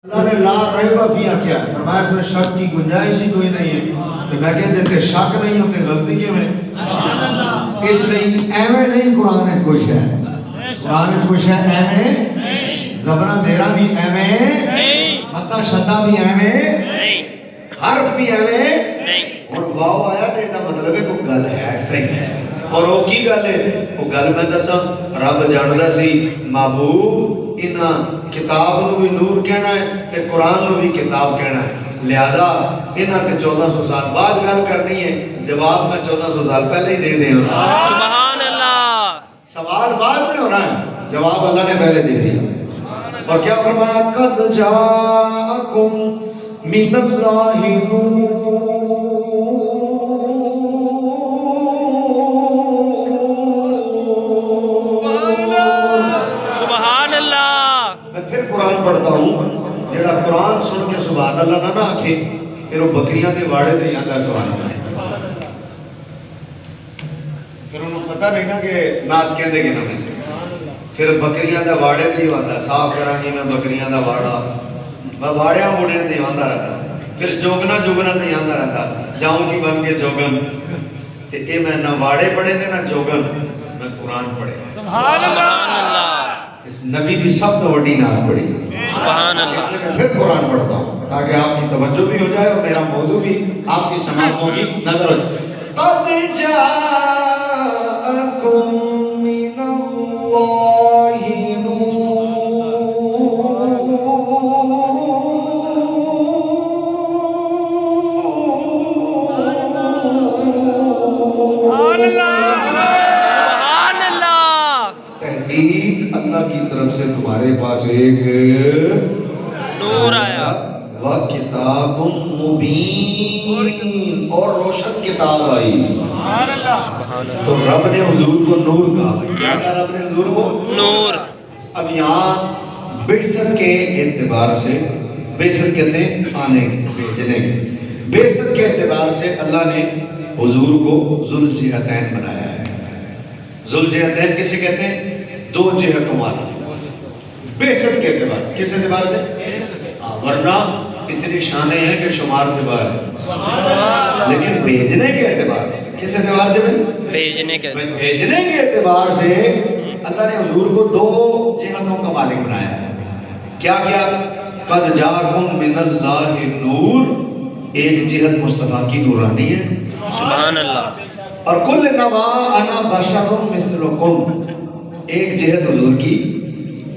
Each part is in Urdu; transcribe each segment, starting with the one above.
اللہ نے لا ریب فیہ کیا ہے، فرمایا اس میں شک کی گنجائش ہی کوئی نہیں ہے۔ تو میں کہ جتے شک نہیں ہوتے غلطی کے میں اس لیے ایویں نہیں قرآن ہے کوئی شے، قرآن ہے کوئی شے ایویں زبرہ زیرہ بھی ایویں متا شدہ بھی ایویں حرف بھی ایویں اور واو آیا تو یہ مطلب ہے کوئی گل ہے صحیح ہے۔ اور وہ کی گل ہے؟ وہ گل میں دساں رب جاندا سی محبوب انہاں کتاب نو بھی نور کہنا ہے تے قرآن نو بھی کتاب کہنا ہے، لہذا انہاں تے 1400 سال بعد گل کرنی ہے، جواب میں 1400 سال پہلے ہی دے دینا۔ سبحان اللہ۔ سوال بعد میں ہونا ہے، جواب اللہ نے پہلے دے دیا۔ اور کیا فرمایا؟ قد جاءکم من اللہ نور قرآن پڑھتا ہوں، جڑا قرآن سن کے سبحان اللہ نہ آکھے پھر وہ بکریاں دے واڑے دے جاندا سبحان اللہ، پھر انہوں پتہ نہیں نا کہ نعت کہندے کہ نہ پھر بکریاں دا واڑے دے آندا صاف کراں جی میں بکریاں دا واڑا میں واڑیاں موڑیاں تے آندا رہتا، پھر جوگنا تے آندا رہتا جاؤں کی بن کے جوگن تے اے میں نہ واڑے پڑھے نے نہ جوگن میں قرآن پڑھے سبحان اللہ۔ اس نبی کی سب تو بڑی نعت پڑھی سبحان اللہ۔ اس لیے میں پھر قرآن پڑھتا ہوں تاکہ آپ کی توجہ بھی ہو جائے اور میرا موضوع بھی آپ کی سماعت ہوگی نظر ہو جائے۔ قد جاءکم من اللہ اللہ کی طرف سے تمہارے پاس ایک نور آیا وَكِتَابٌ مُبِينٌ اور روشن کتاب آئی۔ تو رب نے حضور کو نور کہا، کیا کہا رب نے حضور کو؟ نور۔ اب یہاں بعثت کے اعتبار سے، بعثت کہتے ہیں آنے بھیجنے کے، بعثت کے اعتبار سے اللہ نے حضور کو ذوالجہتین بنایا ہے۔ ذوالجہتین کسے کہتے ہیں؟ دو جہتوں والا، بعثت کے اعتبار سے، کس اعتبار سے؟ ورنہ اتنی شانیں ہیں کہ شمار سے باہر ہے، لیکن بھیجنے کے اعتبار سے، کس اعتبار سے بھیجنے کے اعتبار سے اللہ نے حضور کو دو جہتوں کا مالک بنایا ہے۔ کیا کیا؟ قد جاءکم من اللہ نور، ایک جہت مصطفیٰ کی نورانی ہے سبحان اللہ، اور کل انما انا بشر مثلکم، ایک جہت حضور کی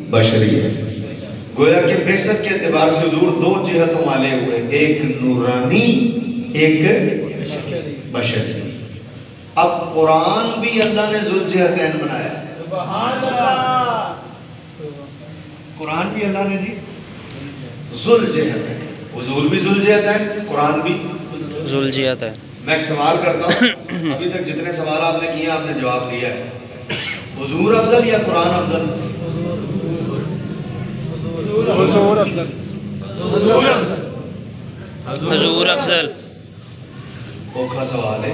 بشری ہے۔ گویا کہ بعثت کے اعتبار سے حضور دو جہتوں والے ہوئے، ایک نورانی ایک بشری۔ اب قرآن بھی اللہ نے ذوالجہتین بنایا، سبحان اللہ، قرآن بھی اللہ نے جی ذوالجہتین، حضور بھی ذوالجہتین، قرآن بھی ذوالجہتین۔ میں ایک سوال کرتا ہوں، ابھی تک جتنے سوال آپ نے کیے آپ نے جواب دیا ہے، حضور افضل یا قرآن افضل؟ حضور افضل۔ حضور افضل۔ اوکھا سوال ہے،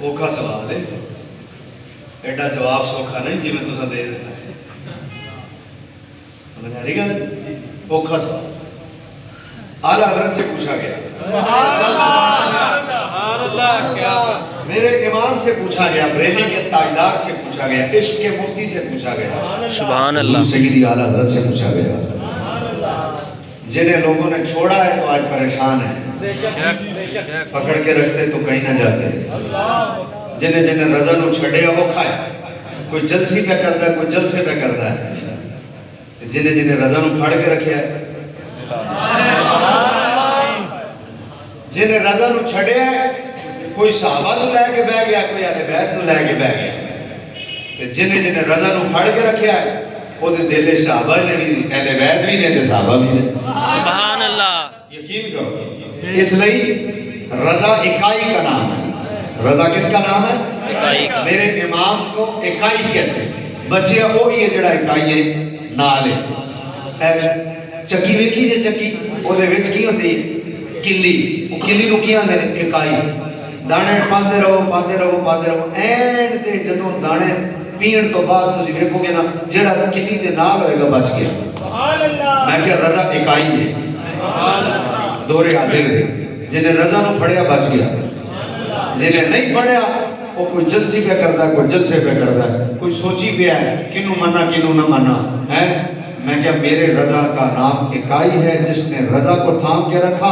اوکھا سوال ہے، ایڈا جواب سوکھا نہیں جی میں تسا دے دیتا ہے، سمجھ گا؟ اوکھا سوال اعلیٰ حضرت سے پوچھا گیا، میرے امام سے پوچھا گیا، بریلی کے تاجدار سے پوچھا گیا، عشق کے مفتی سے پوچھا گیا، سبحان اللہ، سیدی اعلیٰ حضرت سے پوچھا گیا، جنہیں لوگوں نے چھوڑا ہے تو آج پریشان ہیں، پکڑ کے رکھتے تو کہیں نہ جاتے، جنہیں رضا نو چھڑے وہ کھائے، کوئی جلسی پہ کرتا ہے کوئی جلسے پہ کرتا ہے، جنہیں رضا نو پھاڑ کے رکھے ہے، جنہیں رضا نو چھڑے ہے کوئی صحابہ نو لے کے بہ گیا کوئی اہل بیت نو لے کے بہ گیا، جنہیں رضا نو پھاڑ کے رکھے ہے وہ دل صحابہ نے بھی اہل بیت بھی نے صحابہ بھی نے، سبحان اللہ، یقین کرو۔ اس لیے رضا اکائی کا نام ہے، رضا کس کا نام ہے؟ اکائی کا۔ میرے امام کو اکائی کہتے ہیں، بچے وہی ہے جڑا اکائی ہے نال ہے، چکی ویکھی جے چکی وہ دے وچ کی ہوندی کلی، وہ کلی نو کی آندے نے اکائی، دانے پاندے رہو اینڈ تے جدوں دانے پین تو بعد تسی ویکھو گے نا جڑا کلی دے نال ہوئے گا بچ گیا، میں کیا رضا اکائی ہے دورے حاضر دے جنہیں رضا نو پڑھیا بچ گیا جنہیں نہیں پڑھیا وہ کوئی جلسی پہ کرتا ہے کوئی جلسے پہ کرتا ہے کوئی سوچی پہ ہے کنو منا کنو نہ منا ہے میں کیا میرے رضا کا نام اکائی ہے جس نے رضا کو تھام کے رکھا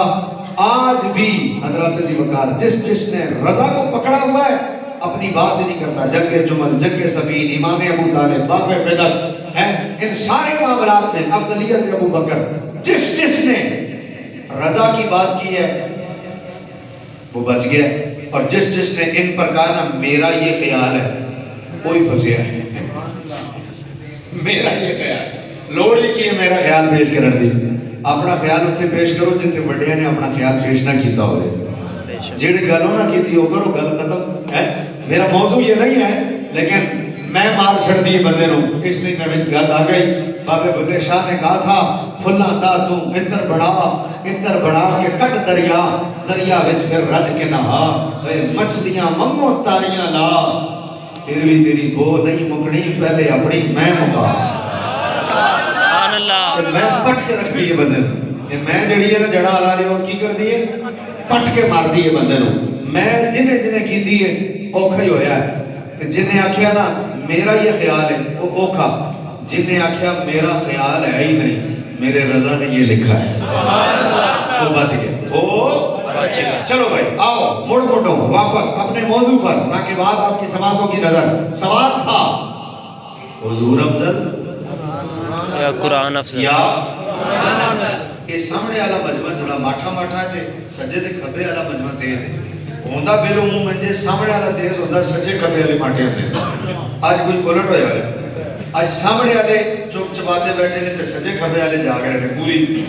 آج بھی حضرات ذی وقار جس نے رضا کو پکڑا ہوا ہے اپنی بات نہیں کرتا جنگ جمل جنگ سفین امام ابو طالب باب فدق ہے ان سارے معاملات میں افضلیت ابو بکر جس نے رضا کی بات کی ہے وہ بچ گیا اور جس نے ان پر کہا نا میرا یہ خیال ہے کوئی پھنسیا ہے میرا یہ خیال لوڑ ہی کی ہے میرا خیال پیش کرن دی اپنا خیال اتنے پیش کرو جتنے وڈیاں نے اپنا خیال پیش نہ کیتا ہوئے جیڑی گلوں نہ کیتی ہو کرو گل ختم ہے میرا موضوع یہ نہیں ہے لیکن میں مار چھڑ دی بندے نو اس لیے میں وچ گل آ گئی بابے بلے شاہ نے کہا تھا پھلاں دا تو اتر بڑھا کے کٹ دریا وچ پھر رج کے نہا اے مچھلیاں منگو تاریاں لا پھر بھی تیری بو نہیں مکڑی پہلے اپنی میں مکا سبحان اللہ میں پٹ کے رکھ دی بندے نو میں جڑی ہے نا جڑا آ رہی ہو کی کر دی ہے پٹ کے مار دی ہے بندے نو میں جنہیں کیتی ہے اوکھا ہی ہویا ہے تے جنہیں آکھیا نا میرا یہ خیال ہے وہ اوکھا جنہیں آکھیا میرا خیال ہے ہی نہیں میرے رضا نے یہ لکھا ہے وہ بچ گئے وہ بچ گئے چلو بھائی آؤ مڑو واپس اپنے موضوع پر تاکہ بعد آپ کی سماعتوں کی نظر سوال تھا حضور افضل یا قرآن افضل یا یہ سامنے والا مجمع تھوڑا ماٹھا ہے سجے دے کھبے والا مجمع تیز ہے ہوندا بے عموم منجے سامنے والا تیز ہوندا سجے کھبے والے ماٹھے ہوندے آج کوئی الٹ ہویا ہے آج سامنے والے چپ چپاتے بیٹھے نے تے سجے کھبے والے جا گئے نے پوری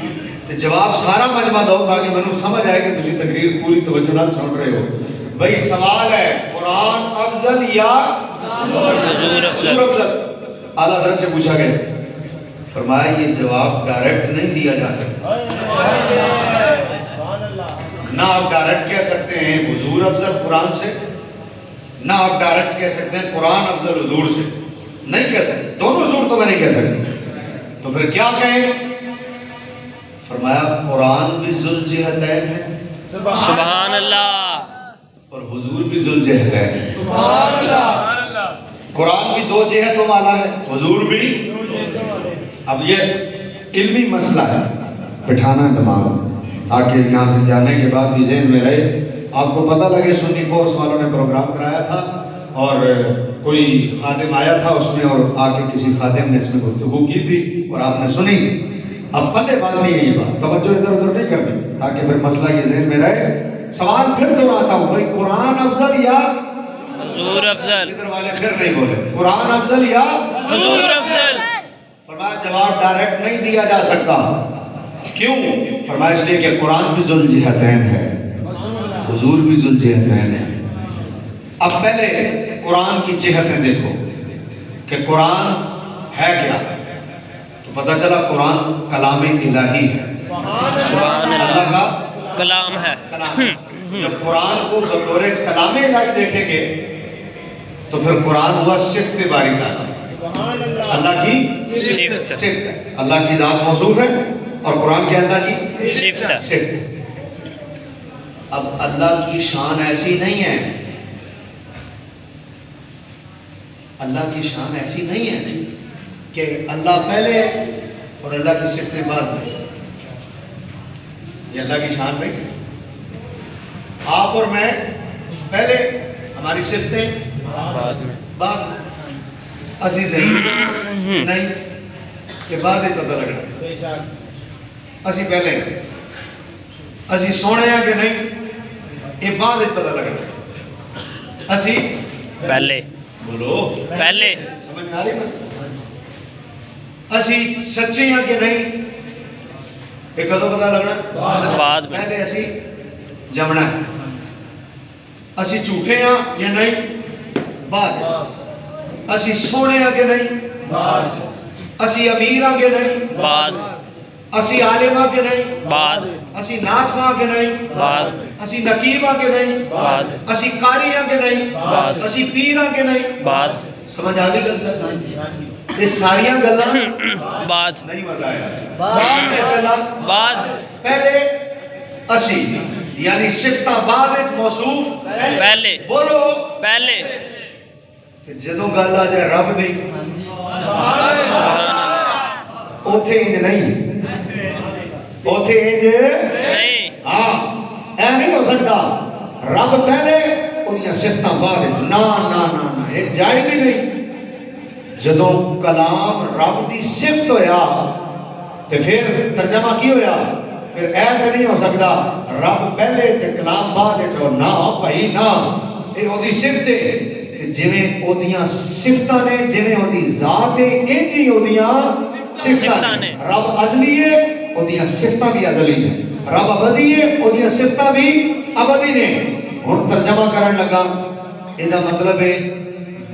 تے جواب سارا مجمع دو تاکہ منو سمجھ آئے کہ تسی تقریر پوری توجہ نال سن رہے ہو بھائی سوال ہے قرآن افضل یا حضور افضل اعلیٰ حضرت سے پوچھا گیا فرمایا یہ جواب ڈائریکٹ نہیں دیا جا سکتا نہ آپ ڈائریکٹ کہہ سکتے ہیں حضور افضل قرآن سے نہ آپ ڈائریکٹ کہہ سکتے ہیں قرآن افضل حضور سے نہیں کہہ سکتے دونوں صورتوں میں نہیں کہہ سکتے تو پھر کیا کہیں فرمایا قرآن بھی ذوالجہتین ہے سبحان اللہ اور حضور بھی ذوالجہتین ہے سبحان اللہ قرآن بھی دو جہتوں والا ہے حضور بھی اب یہ علمی مسئلہ ہے بٹھانا ہے دماغ تاکہ یہاں سے جانے کے بعد بھی ذہن میں رہے آپ کو پتہ لگے سنی فورس والوں نے پروگرام کرایا تھا اور کوئی خادم آیا تھا اس میں اور آ کے کسی خادم نے اس میں گفتگو کی تھی اور آپ نے سنی اب پلے بات نہیں ہے یہ بات توجہ ادھر ادھر نہیں کرنی تاکہ پھر مسئلہ یہ ذہن میں رہے سوال پھر دہراتا ہوں بھائی قرآن افضل یا حضور افضل ادھر والے پھر نہیں بولے قرآن افضل یا حضور افضل فرمایا جواب ڈائریکٹ نہیں دیا جا سکتا کیوں فرمایا اس لیے کہ قرآن بھی ذوالجہتین ہے حضور بھی ذوالجہتین ہے اب پہلے قرآن کی جہتیں دیکھو کہ قرآن ہے کیا تو پتہ چلا قرآن کلام الہی ہے سبحان اللہ کا کلام ہے کلام ہے جب قرآن کو بطور کلام الہی دیکھیں گے تو پھر قرآن ہوا صفت باری تعالیٰ اللہ کی صفت ہے اللہ کی ذات موصوف ہے اور قرآن کے اللہ کی صفت اب اللہ کی شان ایسی نہیں ہے اللہ کی شان ایسی نہیں ہے کہ اللہ پہلے اور اللہ کی صفتیں بعد میں یہ اللہ کی شان نہیں ہے آپ اور میں پہلے ہماری صفتیں بعد میں بعد میں اسی صحیح نہیں کہ بعد ہی پتہ لگنا اسی پہلے اسی سونے ہیں کہ نہیں یہ بعد ہی پتہ لگنا اسی پہلے بولو پہلے سمجھ میں آ رہی ہے اسی سچے ہیں کہ نہیں یہ کدو پتہ لگنا بعد میں پہلے اسی جمنا ہے اسی جھوٹے ہیں یا نہیں بعد اسی سونے ہیں کہ نہیں بعد اسی امیر ہیں کہ نہیں بعد اسی عالم ہیں کہ نہیں بعد اسی ناچ ہیں کہ نہیں بعد اسی نقیب ہیں کہ نہیں بعد اسی قاری ہیں کہ نہیں بعد اسی پیر ہیں کہ نہیں بعد سمجھ آ گئی گل سر یہ ساریاں گلاں بعد نہیں مزہ آیا بعد پہلے اسی یعنی صفتاں بعد وچ موصوف پہلے بولو پہلے جدوں گل آ جائے رب دی اوتھے انج نہیں اوتھے انج نہیں ہاں اے نہیں ہو سکتا رب پہلے انہاں صفتاں بعد نا نا نا نا یہ جائز ہی نہیں جدوں کلام رب دی صفت ہویا تے پھر ترجمہ کی ہویا پھر اے تے نہیں ہو سکتا رب پہلے تے کلام بعد وچ نہ بھائی نہ اے اودی صفت ہے تے جویں اودیاں صفتاں نے جویں اودی ذات ہے انج ہی اودیاں صفتاں نے رب ازلی ہے اودیاں صفتاں بھی ازلی ہیں رب ابدی ہے اودیاں صفتاں بھی ابدی نے ہن ترجمہ کرن لگا اے دا مطلب ہے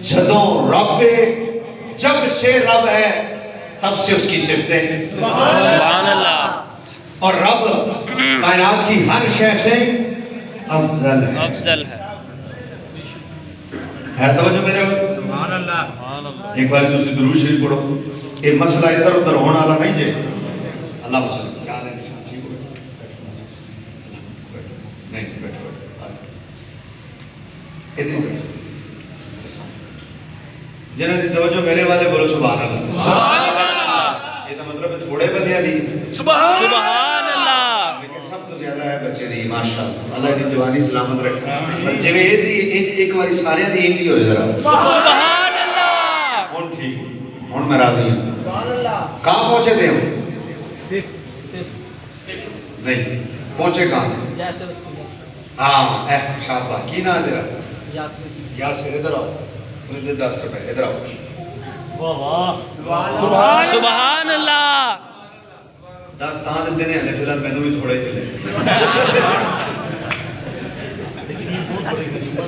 جدوں رب ہے جب سے رب ہے تب سے اس کی صفتیں سبحان اللہ اور رب کائنات کی ہر شے سے افضل ہے افضل ہے توجہ میرے سبحان اللہ ایک بار دوسری درود شریف پڑھو یہ مسئلہ ادھر ادھر ہونے والا نہیں جے اللہ وسلم نہیں بیٹھو جنہوں نے توجہ میرے والے بولو سبحان اللہ سبحان اللہ یہ تو مطلب تھوڑے بندیاں دی سبحان اللہ لیکن سب تو زیادہ ہے بچے دی ماشاءاللہ اللہ دی جوانی سلامت رکھے پر جویں اے دی ایک باری سارے دی انج ہی ہوئے ذرا سبحان اللہ ہن ٹھیک ہن میں راضی ہوں سبحان اللہ کہاں پہنچے تھے ہم نہیں پہنچے کہاں ہاں اے شاباش کی نام ہے تیرا یاسر ادھر آؤ مجھے 10 روپے ادھر آؤ سبحان اللہ 10 تاں دیندے نے ہلے فی الحال مینوں بھی تھوڑے ہی ملے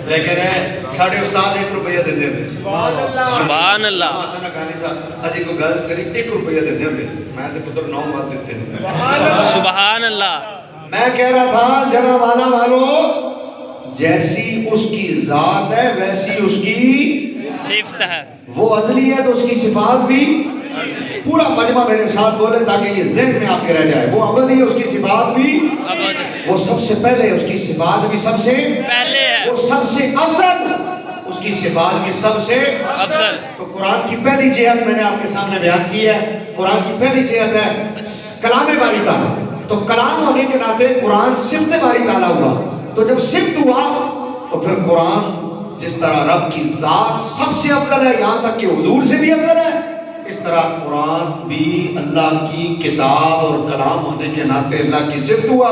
لیکن ساڈے استاد 1 روپیہ دیندے ہوندے سی سبحان اللہ اساں کہانی سا اسی کوئی گل کری 1 روپیہ دیندے ہوندے سی میں تے پتر 9 بات دیتے ہیں سبحان اللہ میں کہہ رہا تھا جڑا والا والو جیسی اس کی ذات ہے ویسی اس کی صفت ہے وہ ازلی ہے تو اس کی صفات بھی پورا مجمع میرے ساتھ بولے تاکہ یہ ذہن میں آپ کے رہ جائے وہ ابدی ہے اس کی صفات بھی ابد وہ سب سے پہلے اس کی صفات بھی سب سے پہلے ہے وہ سب سے افضل اس کی صفات بھی سب سے افضل تو قرآن کی پہلی جہت میں نے آپ کے سامنے بیان کی ہے قرآن کی پہلی جہت ہے کلام باری تعالیٰ تو کلام ہونے کے ناطے قرآن صفت باری تعالیٰ ہوا تو جب صفت ہوا تو پھر قرآن جس طرح رب کی ذات سب سے افضل ہے یہاں تک کہ حضور سے بھی افضل ہے اس طرح قرآن بھی اللہ کی کتاب اور کلام ہونے کے ناطے اللہ کی صفت ہوا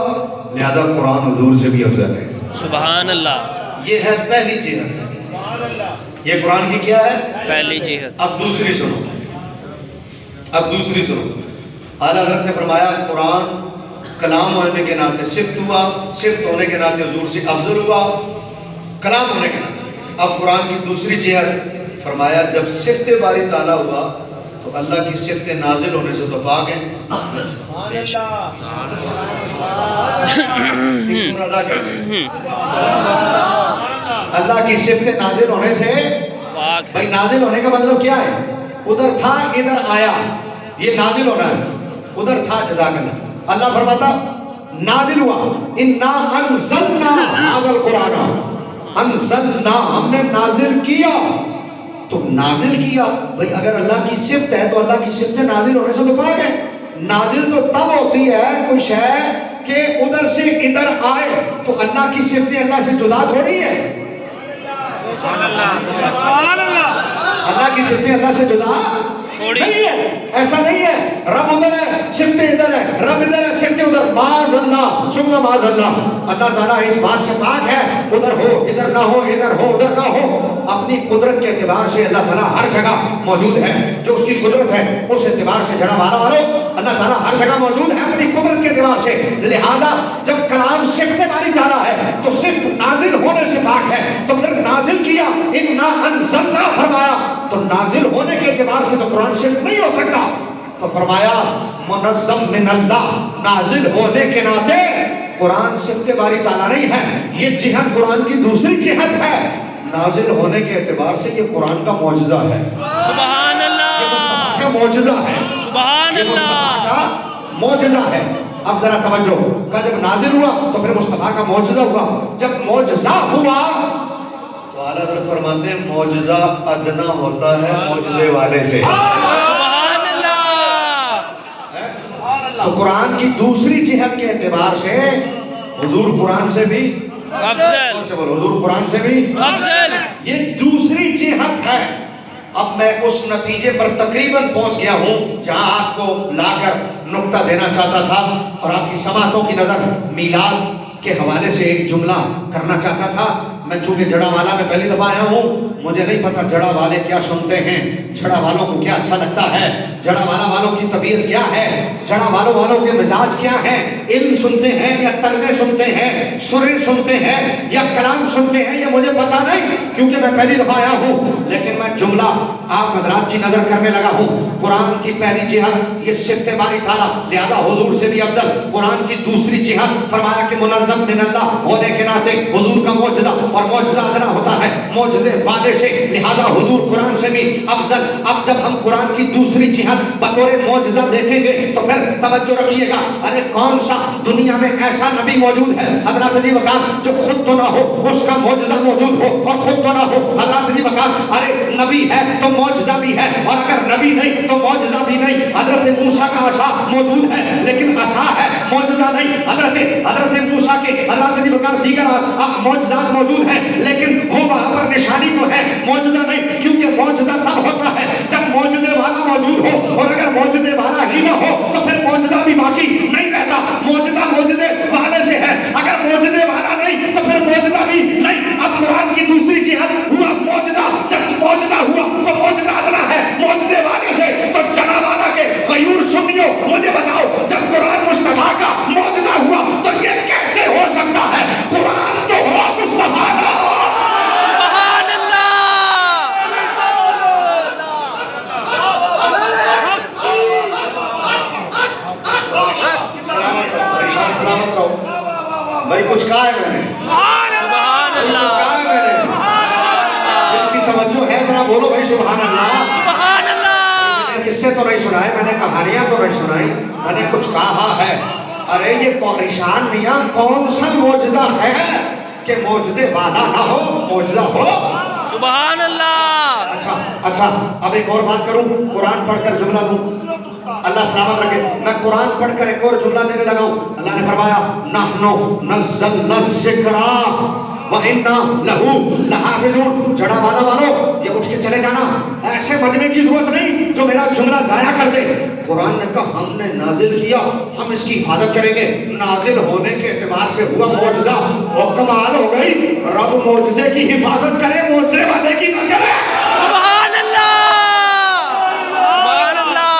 لہذا قرآن حضور سے بھی افضل ہے سبحان اللہ یہ ہے پہلی جہت یہ قرآن کی کیا ہے پہلی جہت اب دوسری سنو اعلیٰ حضرت نے فرمایا قرآن کلام ہونے کے ناطے صفت ہوا صفت ہونے کے ناطے حضور سے افضل ہوا کلام ہونے کے ناطے اب قرآن کی دوسری جہت فرمایا جب صفت باری تعالیٰ ہوا تو اللہ کی صفت نازل ہونے سے تو پاک ہے اللہ کی صفت نازل ہونے سے پاک بھائی نازل ہونے کا مطلب کیا ہے ادھر تھا ادھر آیا یہ نازل ہونا ہے ادھر تھا جزاک اللہ اللہ فرماتا نازل ہوا انا انزلنا هذا القرآن انزلنا ہم نے نازل کیا تو نازل کیا بھئی اگر اللہ کی صفت ہے تو اللہ کی صفت نازل ہونے سے تو پاک ہے نازل تو تب ہوتی ہے کوئی شے کہ ادھر سے ادھر آئے تو اللہ کی صفتیں اللہ سے جدا تھوڑی ہے اللہ کی صفتیں اللہ سے جدا نہیں ہے ایسا نہیں ہے رب ادھر ہے صفتیں ادھر ہے رب ادھر ہے صفتیں ادھر معاذ اللہ ثم معاذ اللہ اللہ تعالیٰ اس بات سے پاک ہے ادھر ہو ادھر نہ ہو ادھر ہو ادھر نہ ہو اپنی قدرت کے اعتبار سے اللہ تعالیٰ ہر جگہ موجود ہے جو اس کی قدرت ہے اس اعتبار سے جڑا مانا والے اللہ تعالیٰ ہر جگہ موجود ہے اپنی قدرت کے اعتبار سے لہذا جب کلام صفت باری تعالیٰ ہے تو صرف نازل ہونے سے پاک ہے تو پھر نازل کیا انا انزلنا فرمایا تو نازل ہونے کے اعتبار سے تو قرآن صرف نہیں ہو سکتا تو فرمایا منظم من اللہ نازل ہونے کے ناطے قرآن صفت باری تعالیٰ نہیں ہے یہ جہت قرآن کی دوسری جہت ہے نازل ہونے کے اعتبار سے یہ قرآن کا معجزہ ہے سبحان اللہ کا معجزہ ہے، سبحان یہ مصطفیٰ اللہ، کا معجزہ ہے۔ اب ذرا توجہ کا جب نازل ہوا تو پھر مصطفیٰ کا معجزہ ہوا، جب معجزہ ہوا تو اعلیٰ حضرت فرماتے ہیں معجزہ ادنا ہوتا ہے معجزے والے سے۔ سبحان اللہ، تو قرآن کی دوسری جہت کے اعتبار سے حضور قرآن سے بھی افضل، سے بولو، حضور قرآن سے بھی افضل، یہ دوسری جہت ہے۔ اب میں اس نتیجے پر تقریباً پہنچ گیا ہوں جہاں آپ کو لا کر نقطہ دینا چاہتا تھا، اور آپ کی سماعتوں کی نظر میلاد کے حوالے سے ایک جملہ کرنا چاہتا تھا۔ میں چونکہ جڑا والا میں پہلی دفعہ آیا ہوں، مجھے نہیں پتا جڑا والے کیا سنتے ہیں، جڑا والوں کو کیا اچھا لگتا ہے، جڑا والا والوں کی طبیعت کیا ہے، جڑا والوں کے مزاج کیا ہیں، علم سنتے ہیں یا طرزیں سنتے ہیں، سریں سنتے ہیں یا کلام سنتے ہیں، یہ مجھے پتا نہیں کیونکہ میں پہلی دفعہ آیا ہوں۔ لیکن میں جملہ آپ حضرات کی نظر کرنے لگا ہوں۔ قرآن کی پہلی جہت یہ صفت باری تعالیٰ، لہذا حضور سے بھی افضل۔ قرآن کی دوسری جہت فرمایا کہ منظم من اللہ ہونے کے ناطے حضور کا معجزہ، اور معجزہ ادنا ہوتا ہے معجزے والے سے، لہذا حضور قرآن سے بھی افضل۔ اب جب ہم قرآن کی دوسری جہت بطور معجزہ دیکھیں گے تو پھر توجہ رکھیے گا، ارے کون سا دنیا میں ایسا نبی موجود ہے حضرات جی وقار جو خود تو نہ ہو اس کا معجزہ موجود ہو، اور خود تو نہ ہو حضرات جی وقار ارے نبی ہے تو معجزہ بھی ہے، اور اگر نبی نہیں تو معجزہ بھی نہیں۔ حضرت موسیٰ کا عصا موجود ہے لیکن عصا ہے معجزہ نہیں۔ حضرت موسیٰ کے حضرات جی وقار دیگر معجزات موجود ہیں لیکن وہ وہاں پر نشانی تو ہے معجزہ نہیں، کیونکہ معجزہ تب ہوتا ہے جب معجزے والا موجود ہو، اور اگر معجزے والا ہی نہ ہو تو پھر معجزہ بھی باقی نہیں رہتا۔ معجزہ معجزے والے سے ہے، اگر معجزے والا نہیں تو پھر معجزہ بھی نہیں۔ اب قرآن کی دوسری جہت ہوا معجزہ، جب معجزہ ہوا تو معجزہ ادنا ہے معجزے والے سے۔ تو جنا والا کے غیور سنیو مجھے بتاؤ، جب قرآن مصطفیٰ کا معجزہ ہوا تو یہ کیسے ہو سکتا ہے؟ قرآن تو ہوا مصطفیٰ کا۔ سبحان اللہ، سلامت رہو بھائی، کچھ کہا ہے میں نے، سبحان کچھ اللہ، کہا ہے میں نے، جن کی توجہ ہے ذرا بولو بھائی سبحان اللہ۔ سبحان اللہ، میں نے قصے تو نہیں سنائے، میں نے کہانیاں تو نہیں سنائی، میں نے کچھ کہا ہے۔ ارے یہ قریشان میاں کون سا معجزہ ہے کہ معجزے والا نہ ہو معجزہ ہو؟ سبحان اللہ، اچھا اب ایک اور بات کروں، قرآن پڑھ کر جملہ دوں، اللہ سلامت رکھے۔ میں قرآن پڑھ کر ایک اور جملہ دینے لگا ہوں۔ اللہ نے فرمایا نحنو نزلنا الذکر وَإِنَّا لَهُ لَحَافِظُونَ۔ جڑا والا والو یہ اٹھ کے چلے جانا، ایسے مجمع کی ضرورت نہیں جو میرا جملہ ضائع کر دے۔ قرآن نے کہا ہم نے نازل کیا، ہم اس کی حفاظت کریں گے۔ نازل ہونے کے اعتبار سے ہوا معجزہ، اور کمال ہو گئی، رب معجزے کی حفاظت کرے معجزے والے کی نہ کرے۔ سبحان اللہ، سبحان اللہ،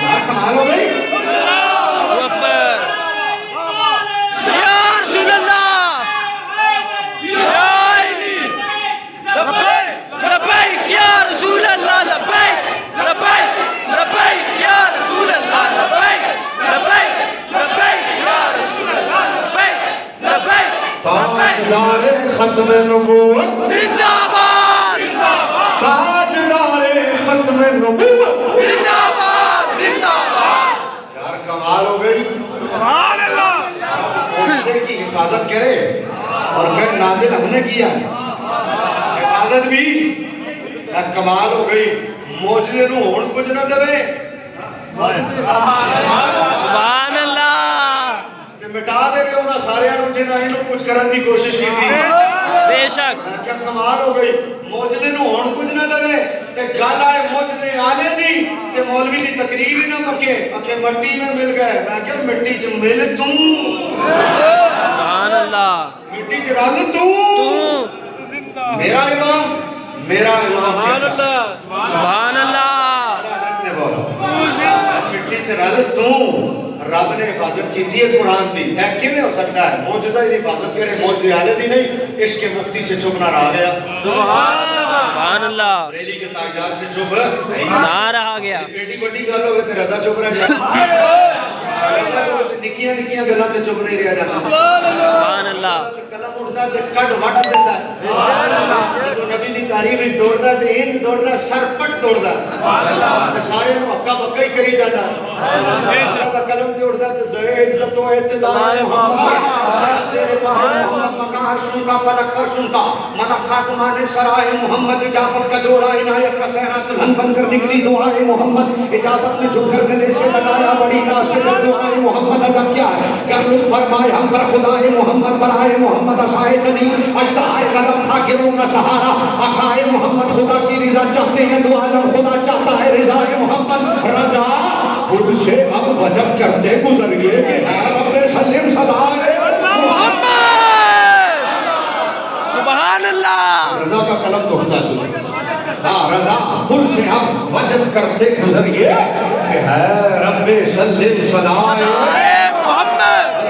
یار کمال ہو گئی۔ اللہ اکبر، یا رسول اللہ، یا علی، لبیک یا رسول اللہ، لبیک لبیک لبیک یا رسول اللہ، لبیک لبیک لبیک یا رسول اللہ، لبیک لبیک تاجدار ختم نبوت زندہ باد، تاجدار ختم نبوت زندہ باد، زندہ باد، یار کمال ہو گئی۔ سبحان اللہ، معجزے کی حفاظت کرے، اور پھر نازل ہم نے کیا حفاظت بھی، یار کمال ہو گئی۔ معجزے نو ہون کچھ نہ دے، سبحان اللہ، تے مٹا دے انہاں سارے جنہاں اینو کچھ کرن دی کوشش کی بے شک، کیا کمال ہو گئی۔ معجزے نو ہون کچھ نہ دے تے گل آئے معجزے آلے دی تے مولوی دی تقریر ہی نہ مکے کہ مٹی میں مل گئے۔ میں کہ مٹی چ مل تو، سبحان اللہ، مٹی چ رل تو، میرا امام سبحان اللہ، سبحان اللہ، مٹی چ رل تو، رب نے حفاظت کی تھی قرآن دی، ہے کیویں ہو سکتا ہے؟ معجزہ دی حفاظت کرے معجزے والے دی نہیں، اس کے مفتی سے چپ نہ رہا گیا، سبحان اللہ، بریلی کے تاجدار سے چپ نہ رہا گیا، بیٹی بڑی گل ہوئے تے رضا چپ رہ جائے۔ نکیاں نکیاں گلاں تے چپ نہیں رہا جاتا سبحان اللہ قلم اٹھدا تے کڈ وڈ دیندا سبحان اللہ جدوں نبی دی تعریف وچ دوڑدا تے انج دوڑدا سر پٹ دوڑدا سبحان اللہ سارے نو ہکا بکا ہی کری جاندا اللہ دا قلم تے اٹھدا تے زے عزت و اعتدال محمد تیرے محمد مکار سن کا فلک کر سن کا ملکات تمہارے سرائے محمد اجابت کا جوڑا عنایت کا صحرا دلہن بن کر نکلی دعائے محمد اجابت میں جھک کر گلے سے لگایا بڑی ناز سے دعائے محمد عجب کیا ہے کر لطف فرمائے ہم پر خدائے محمد برائے محمد عصائے قدیم اجدائے قدم تھا گروں کا سہارا عصائے محمد خدا کی رضا چاہتے ہیں دو عالم خدا چاہتا ہے رضائے محمد رضا خود سے اب وجب کرتے گزریے کہ اے رب سلم صدائے محمد سبحان اللہ رضا کا قلم تو اٹھتا ہے ہاں رضا خود سے اب وجب کرتے گزریے کہ اے رب سلم صدائے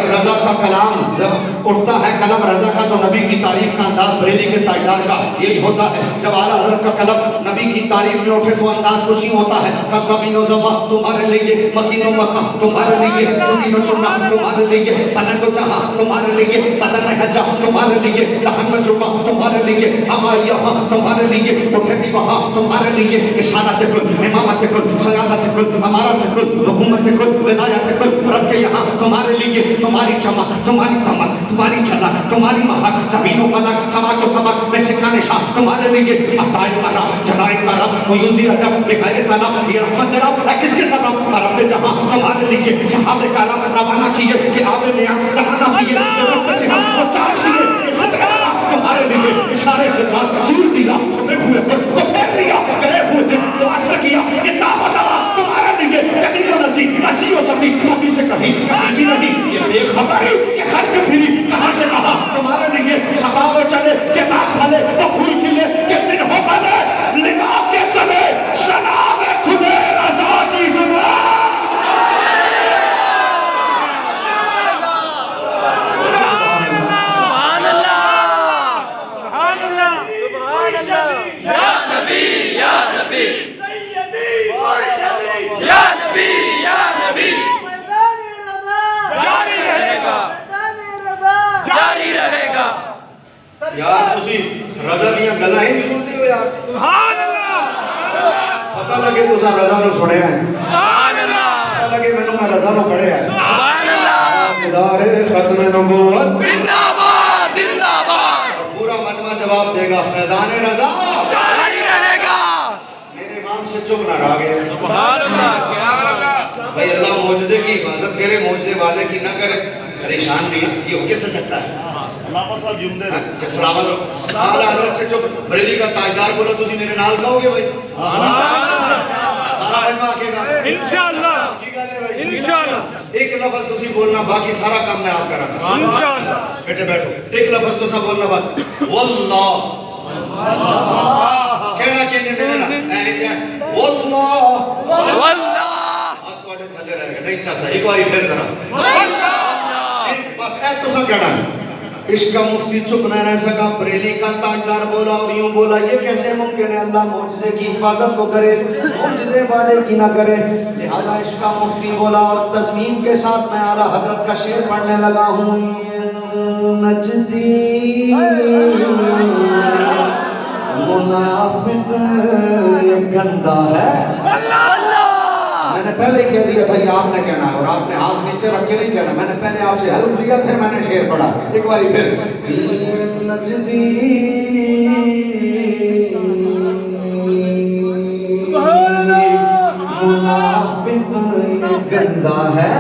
رضا کا کلام جب اٹھتا ہے قلم رضا کا تو نبی کی تعریف کا انداز بریلی کے تاجدار کا یہی ہوتا ہے جب اعلیٰ حضرت کا قلم نبی کی تعریف میں اٹھے تو انداز کچھ ہی ہوتا ہے قصبین و زبا تمہارے لیے مکین و مکہ تمہارے لیے چنی و چنا تمہارے لیے پنگ و چاہا تمہارے لیے پتن حجا تمہارے لیے لہن میں زبا تمہارے لیے ہمارے یہاں تمہارے لیے اٹھے بھی وہاں تمہارے لیے اشارت کل امامت کل سیادت کل امارت کل حکومت کل ولایت کل رب کے یہاں تمہارے لیے تمہاری چمک تمہاری تمک تمہاری جھلک تمہاری مہک زمین و فلک سماک و سمک میں سکہ نشان تمہارے لیے عطائے کا رب جلائے کا رب فیوزی رجب بغیر طلب یہ رحمت رب ہے کس کے سبب رب جہاں تمہارے لیے صحابہ کا رب روانہ کیے کہ آپ نے زمانہ پیے ضرورت جہاں وہ چار چیئے یہ صدقہ تمہارے لیے اشارے سے جان چیر دیا چھپے ہوئے پر تو پھیر لیا گئے ہوئے دن تو اثر کیا یہ دعوت تمہارے لیے کبھی تو نجی اسی و سبھی سے کہیں کہیں بھی نہیں یہ بے خبری یہ خرک پھری کہاں سے کہا تمہارے لیے شباب چلے کہ باغ پھلے تو پھول کھلے کہ دن ہو بلے نگاہ کے تلے شناب کھلے رضا کی زبان سبحان اللہ سبحان اللہ سبحان اللہ یا نبی یا نبی یا نبی یا نبی جاری رہے گا جاری رہے گا یار تسی رضا دیاں گلاں ہی سنتے ہو یار سبحان اللہ پتہ لگے تو سا رضا نو سنیا ہے سبحان اللہ پتہ لگے میں میں رضا نو پڑھیا ہے سبحان اللہ ادارے ختم نبوت زندہ باد زندہ باد پورا مجمع جواب دے گا فیضان رضا جاری رہے گا میرے امام سے چپ نہ رہ گئے سبحان اللہ کیا بھائی اللہ معجزے کی حفاظت کرے معجزے والے کی نہ کرے پریشان نہیں یہ ہو کیسے سکتا ہے علامہ صاحب جمدے رہے سلامت ہو اعلیٰ حضرت سے چپ بریلی کا تاجدار بولا تسی میرے نال کہو گے بھائی سارا علم آکے گا انشاءاللہ انشاءاللہ ایک لفظ تسی بولنا باقی سارا کام میں آپ کرا انشاءاللہ بیٹھے بیٹھو ایک لفظ تو سب بولنا بات واللہ کہنا کہ میرے واللہ واللہ ہاتھ واڑے تھلے رہ گئے نہیں چاہتا ایک باری پھر کرا بس ایک تو سب کہنا ہے عشق کا مفتی چپ نہ رہ سکا بریلی کا تاجدار بولا اور یوں بولا یہ کیسے ممکن ہے اللہ معجزے کی حفاظت تو کرے معجزے والے کی نہ کرے لہذا عشق کا مفتی بولا اور تضمین کے ساتھ میں اعلیٰ حضرت کا شعر پڑھنے لگا ہوں نجدی منافق یہ گندہ ہے میں نے پہلے کہہ دیا تھا یہ آپ نے کہنا ہے اور آپ نے ہاتھ نیچے رکھ کے نہیں کہنا میں نے پہلے آپ سے حلف لیا پھر میں نے شعر پڑھا ایک باری پھر نجدی منافق یہ گندہ ہے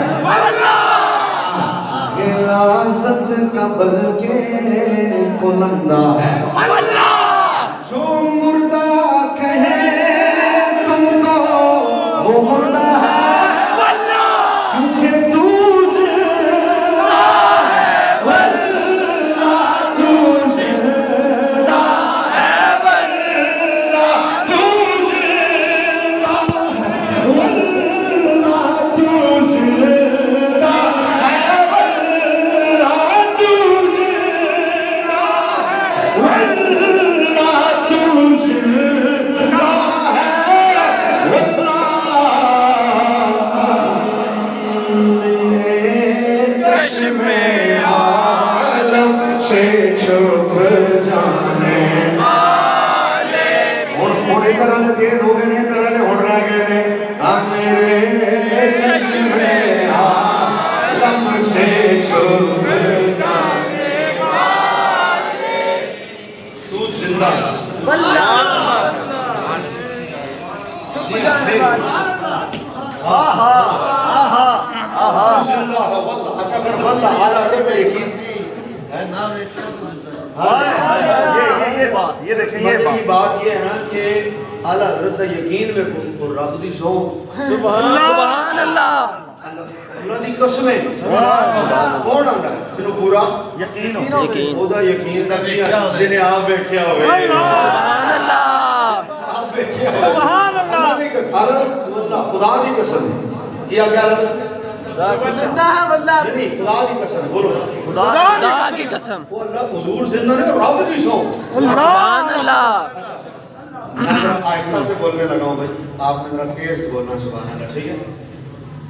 غلاظت کا بلکہ بلندہ ہے جو مردہ کہے تم کو وہ مردہ ہے کیونکہ تو زندہ ہے واللہ تو زندہ ہے واللہ تو زندہ ہے واللہ تو زندہ ہے واللہ تو زندہ ہے واللہ تو سے چھپ جانے ہوں ادھر والے تیز ہو گئے ادھر والے ہوں رہ گئے نے میرے چشمے عالم سے چھپ جانے تو زندہ اچھا پھر واللہ اعلیٰ رب یقین یہ دیکھیں یہ بات یہ ہے نا کہ اعلیٰ حضرت یقین میں رب دی سو سبحان اللہ اللہ دی قسم ہے کون آندا ہے جنوں پورا یقین او دا یقین دا کی جنے آپ بیٹھیا ہوئے سبحان اللہ آپ بیٹھیا ہوئے سبحان اللہ خدا دی قسم کیا کیا نہیں خدا دی قسم بولو خدا کی قسم وہ اللہ حضور زندہ نے رب دی سو سبحان اللہ میں ذرا آہستہ سے بولنے لگا ہوں بھائی آپ نے ذرا تیز بولنا سبحان اللہ ٹھیک ہے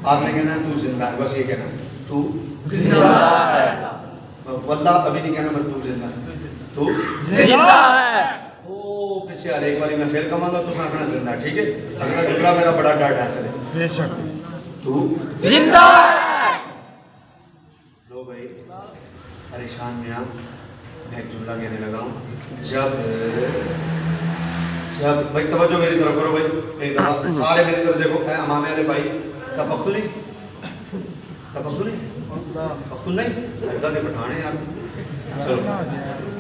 آپ نے کہنا تو زندہ ہے بس یہ کہنا تو زندہ ہے واللہ ابھی نہیں کہنا بس تو زندہ ہے تو زندہ ہے او پیچھے آ رہے ایک باری میں پھر کہوں گا تو سنا زندہ ہے ٹھیک ہے اگلا جملہ میرا بڑا ڈاٹ ہے بے شک تو زندہ ہے لو بھائی پریشان میں میں ایک جملہ کہنے لگا ہوں جب بھائی توجہ میری طرف کرو بھائی ایک دفعہ سارے میری طرف دیکھو اے امام والے بھائی تب پختونی پختون نہیں ادھر دے پٹھانے یار چلو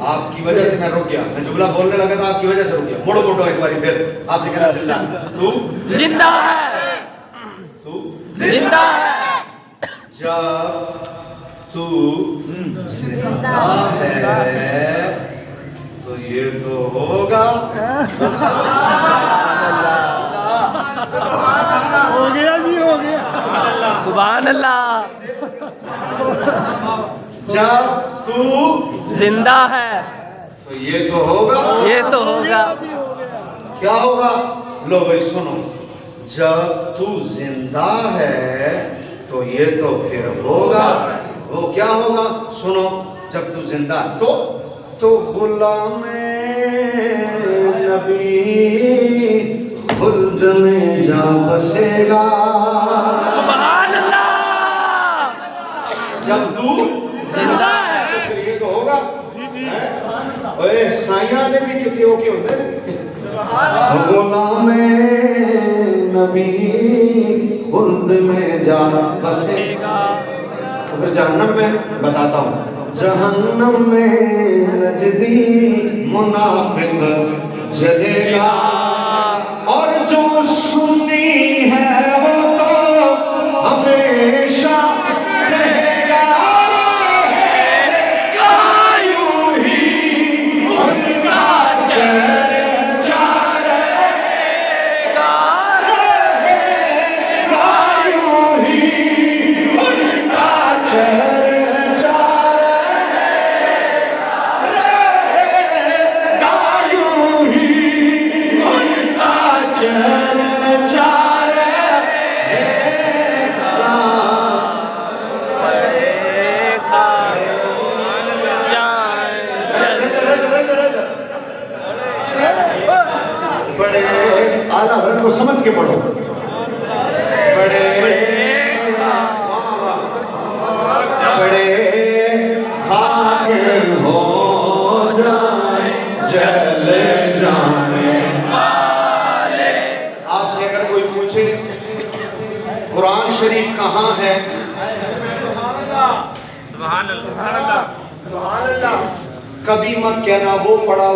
آپ کی وجہ سے میں رک گیا میں جملہ بولنے لگا تھا آپ کی وجہ سے رک گیا مڑو موٹو ایک باری پھر آپ نے کہا زندہ تو زندہ ہے تو زندہ ہے جب تو زندہ ہے تو یہ تو ہوگا ہو گیا جی ہو گیا سبحان اللہ جب تو زندہ ہے تو یہ تو ہوگا یہ تو ہوگا کیا ہوگا لو بھائی سنو جب تو زندہ ہے تو یہ تو پھر ہوگا وہ کیا ہوگا سنو جب تو زندہ ہے تو غلام نبی خلد میں جا بسے گا سبحان اللہ جب تو زندہ ہے تو پھر یہ تو ہوگا اوے سائیاں نے بھی کتنے ہو کے ہوتے ہیں غلام نبی خلد میں جا بسے گا تو پھر جہنم میں بتاتا ہوں جہنم میں نجدی منافق جلے گا اور جو سنی ہے وہ تو ہمیشہ رہے گا یوں ہی ان کا چرچا رہے گا یوں ہی ان کا چرچا رہے گا یوں ہی ان کا چرچا بڑے اعلیٰ حضرت کو سمجھ کے پڑھو بڑے خاک ہو جائیں جل جانے والے آپ سے اگر کوئی پوچھے قرآن شریف کہاں ہے سبحان اللہ کبھی مت کہنا وہ پڑھا